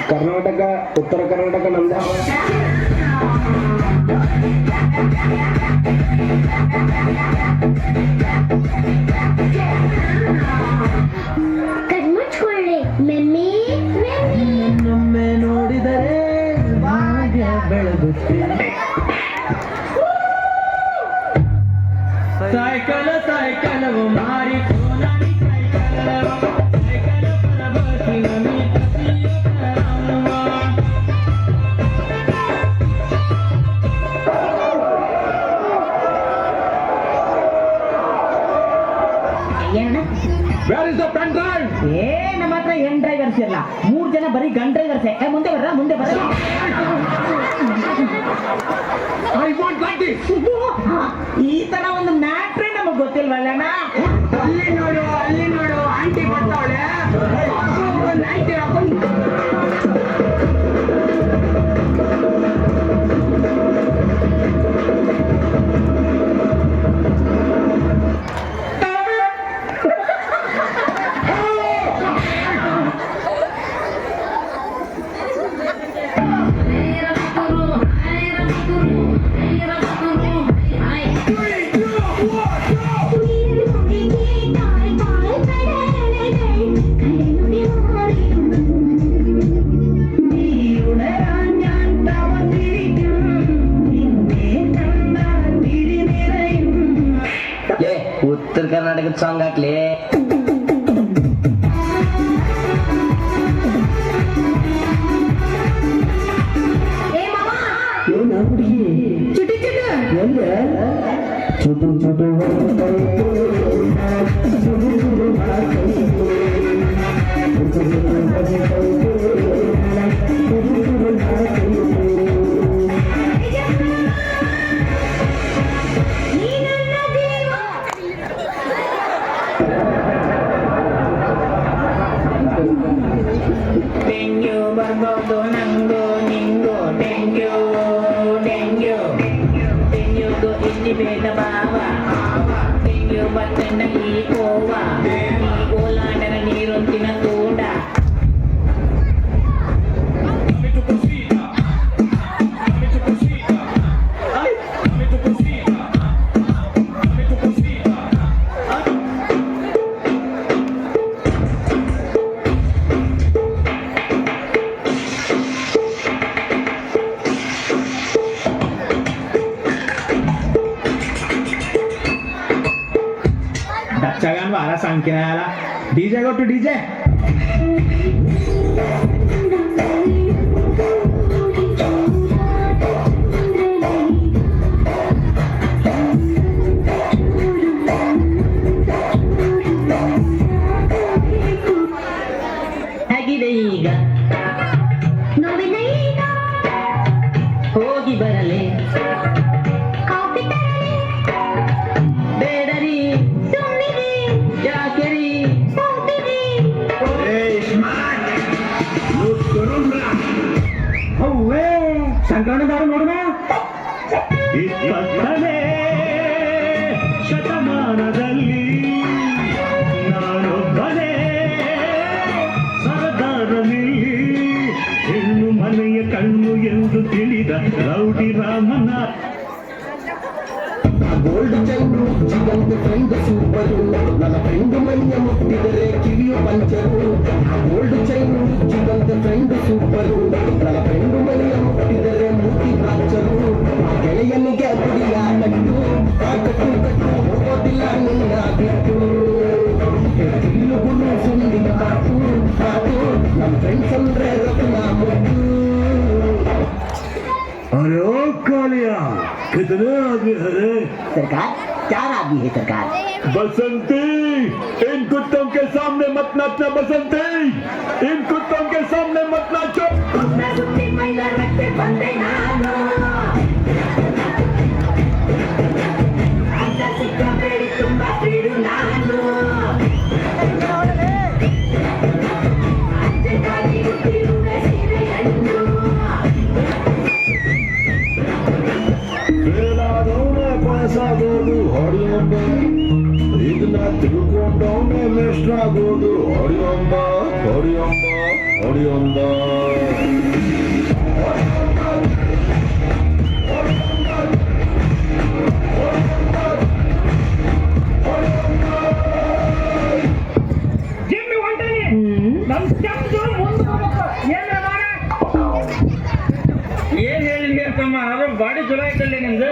ಕರ್ನಾಟಕ ಉತ್ತರ ಕರ್ನಾಟಕ ನಮ್ದೇ. ಕಣ್ಮುಚ್ಕೊಳ್ಳಿ ಮೆಮ್ಮಿ ನಮ್ಮೆ ನೋಡಿದರೆ ಭಾಗ್ಯ ಬೆಳಗುತ್ತೆ. ಸೈಕಲ್ ಸೈಕಲ್ ಮಾರಿ ಸೋನಾಲಿ ಸೈಕಲ್ ಸೈಕಲ್ ಪರಬಸಿ ನಮಿ Where is the pen drive? ನಮ್ಮ ಹತ್ರ ಹೆಣ್ ಡ್ರೈವರ್ಸ್ ಇರಲ್ಲ, 3 ಜನ ಬರೀ ಗನ್ ಡ್ರೈವರ್ಸ್. ಮುಂದೆ ಬರ್ರ ಮುಂದೆ ಬರ. I want like this. ಈ ತರ ಒಂದು ಮ್ಯಾಟ್ರೇ ನಮಗ್ ಗೊತ್ತಿಲ್ವಲ್ಲಣ್ಣ. ಅಲ್ಲಿ ನೋಡು ಆಂಟಿ ಬರ್ತಾವಳೆ. ನೈಟಿ ಹಾಕೊಂಡು ಉತ್ತರ ಕರ್ನಾಟಕದ ಸಾಂಗ್ ಹಾಕ್ಲಿ. ಡೆಂಗ್ಯೂ ಬರ್ಬೋದು ನಂಗು ನಿಂಗು, ಡೆಂಗ್ಯೂ ಡೆಂಗ್ಯೂ ಡೆಂಗ್ಯೂದು ಇಲ್ಲಿ ಬೇಡ ಬಾವ, ಡೆಂಗ್ಯೂ ಬರ್ತಂಡ ಈ ಕೋವ, ಈ ಓಲಾಂಡನ ನೀರೊಂದಿನ ತೋಡ. दक्षगान वाला सांगण्याला डीजे गो टू डीजे. ಹೇಗಿದೆ ಈಗ ನೋವಿನ ಈಗ ಹೋಗಿ ಬರಲೆ ಕಾಫಿ ತರಲಿ ಬೇಡರಿ ಸುಮ್ನಿರಿ ಯಾಕೆರಿ ಹೋಗ್ತೀರಿ. ಹೌವೇ ಸಂಕ್ರಮಣದವರು ನೋಡೋಣ. ಇಪ್ಪತ್ತನೇ ಶತಮಾನದಲ್ಲಿ ನಾನೊಬ್ಬನೇ ಸರದಾರನಿಲ್ಲಿ ಹೆಣ್ಣು ಮನೆಯ ಕಣ್ಣು ಎಂದು ತಿಳಿದ ರೌಡಿ ರಾಮನ ಗೋಲ್ಡ್ ಚೈನು ಜೀವಂತ ಫ್ರೆಂಡ್ ಸೂಪರು, ನನ್ನ ಫ್ರೆಂಡ್ ಮೈಯ ಮುಟ್ಟಿದರೆ ಕಿವಿಯು ಪಂಚರು. ಗೋಲ್ಡ್ ಚೈನು ಜೀವಂತ ಫ್ರೆಂಡ್ ಸೂಪರು, ನನ್ನ ಫ್ರೆಂಡ್ ಮೈಯ ಮುಟ್ಟಿದರೆ ಮೂತಿ ಹಾಚರು. ಗೆಳೆಯನಿಗೆ ಕುಡಿಯ ಕಟ್ಟು ಕಟ್ಟು ಕಟ್ಟು ಹೋಗೋದಿಲ್ಲ ನಿನ್ನ ಬಿಟ್ಟು. ತಿರುಗುಲು ಸುಂದಿನ ಕಾಟು ಕಾಟು, ನಮ್ಮ ಫ್ರೆಂಡ್ಸ್ ಅಂದ್ರೆ ರತ್ನ ಮುಟ್ಟು. अरे ओ कालिया, कितने आदमी है? सरकार 4 आदमी है सरकार. बसंती, इन कुत्तों के सामने मत नाचना बसंती, इन कुत्तों के सामने मत नाचो. ಸುತ್ತಿ ಮೈಲ ರಕ್ಕೆ ಬಂದೆ ನಾನು, ಅಡ್ಡ ಸಿಕ್ಕಬೇಡಿ ತುಂಬಾ ಸ್ಪೀಡು ನಾನು. ಅಜ್ಜೆಗಾಗಿ ಹುಟ್ಟಿರುವೆ ಸೀರೆಯನ್ನು. ಬೇಲಾದವನೇ ಪಯಸಾಗೋದು ಹೊಡೆಯೊಂಬ, ಇದನ್ನ ತಿಳ್ಕೊಂಡವನೇ ಮೇಷ್ಟ್ರಾಗೋದು ಹೊಡೆಯೊಂಬ ಹೊಡೆಯೊಂಬ ಹೊಡೆಯೊಂಬ. ತಮ್ಮ ಅದ್ರ ಬಾಡಿ ಚಲೋ ಐತಲ್ಲಿ ನಿಂದು